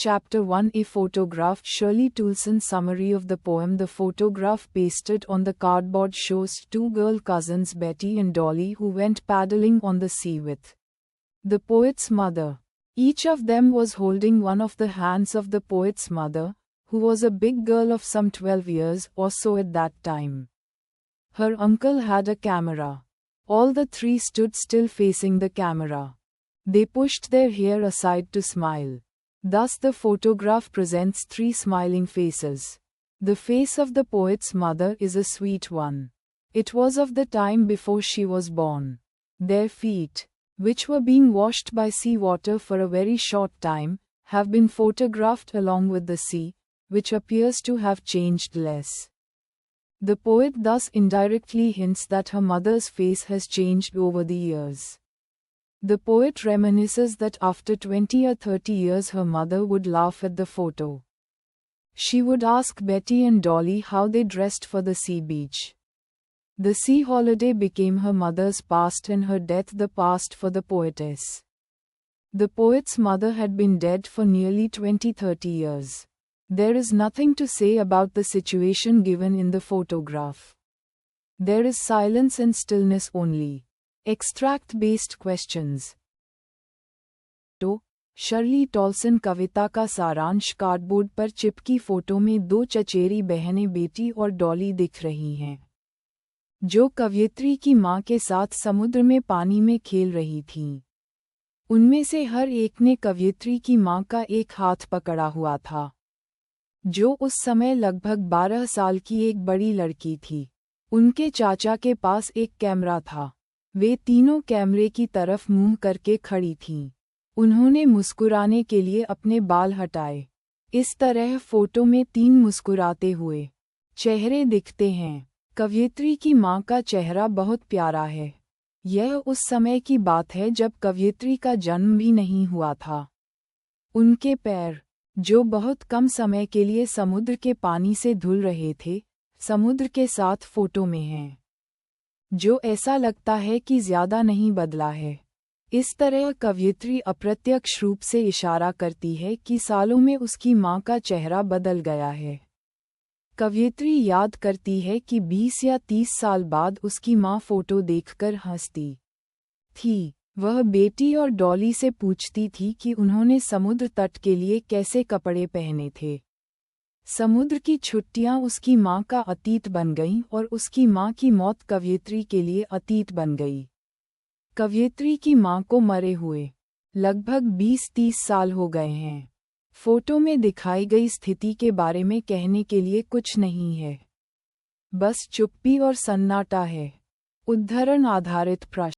Chapter 1 A Photograph. Shirley Toulson. Summary of the poem. The photograph pasted on the cardboard shows two girl cousins Betty and Dolly who went paddling on the sea with the poet's mother. Each of them was holding one of the hands of the poet's mother, who was a big girl of some 12 years or so at that time. Her uncle had a camera. All the three stood still facing the camera. They pushed their hair aside to smile. Thus the photograph presents three smiling faces. The face of the poet's mother is a sweet one. It was of the time before she was born. Their feet, which were being washed by sea water for a very short time, have been photographed along with the sea, which appears to have changed less. The poet thus indirectly hints that her mother's face has changed over the years. The poet reminisces that after 20 or 30 years her mother would laugh at the photo. She would ask Betty and Dolly how they dressed for the sea beach. The sea holiday became her mother's past and her death the past for the poetess. The poet's mother had been dead for nearly 20-30 years. There is nothing to say about the situation given in the photograph. There is silence and stillness only. Extract-based questions. तो Shirley Toulson कविता का सारांश cardboard पर चिपकी photo में दो चचेरी बहनें बेटी और डॉली दिख रही हैं, जो कवयित्री की मां के साथ समुद्र में पानी में खेल रही थीं। उनमें से हर एक ने कवयित्री की मां का एक हाथ पकड़ा हुआ था, जो उस समय लगभग 12 साल की एक बड़ी लड़की थी। उनके चाचा के पास एक कैमरा था। वे तीनों कैमरे की तरफ मुंह करके खड़ी थीं। उन्होंने मुस्कुराने के लिए अपने बाल हटाए। इस तरह फोटो में तीन मुस्कुराते हुए चेहरे दिखते हैं। कवयित्री की मां का चेहरा बहुत प्यारा है। यह उस समय की बात है जब कवयित्री का जन्म भी नहीं हुआ था। उनके पैर, जो बहुत कम समय के लिए समुद्र के पानी से धुल रहे थे, समुद्र के साथ फोटो में हैं, जो ऐसा लगता है कि ज्यादा नहीं बदला है। इस तरह कवयित्री अप्रत्यक्ष रूप से इशारा करती है कि सालों में उसकी मां का चेहरा बदल गया है। कवयित्री याद करती है कि 20 या 30 साल बाद उसकी मां फोटो देखकर हंसती थी। वह बेटी और डॉली से पूछती थी कि उन्होंने समुद्र तट के लिए कैसे कपड़े पहने थे। समुद्र की छुट्टियां उसकी मां का अतीत बन गईं और उसकी मां की मौत कवयित्री के लिए अतीत बन गई। कवयित्री की मां को मरे हुए लगभग 20-30 साल हो गए हैं। फोटो में दिखाई गई स्थिति के बारे में कहने के लिए कुछ नहीं है। बस चुप्पी और सन्नाटा है। उद्धरण आधारित प्रश्न।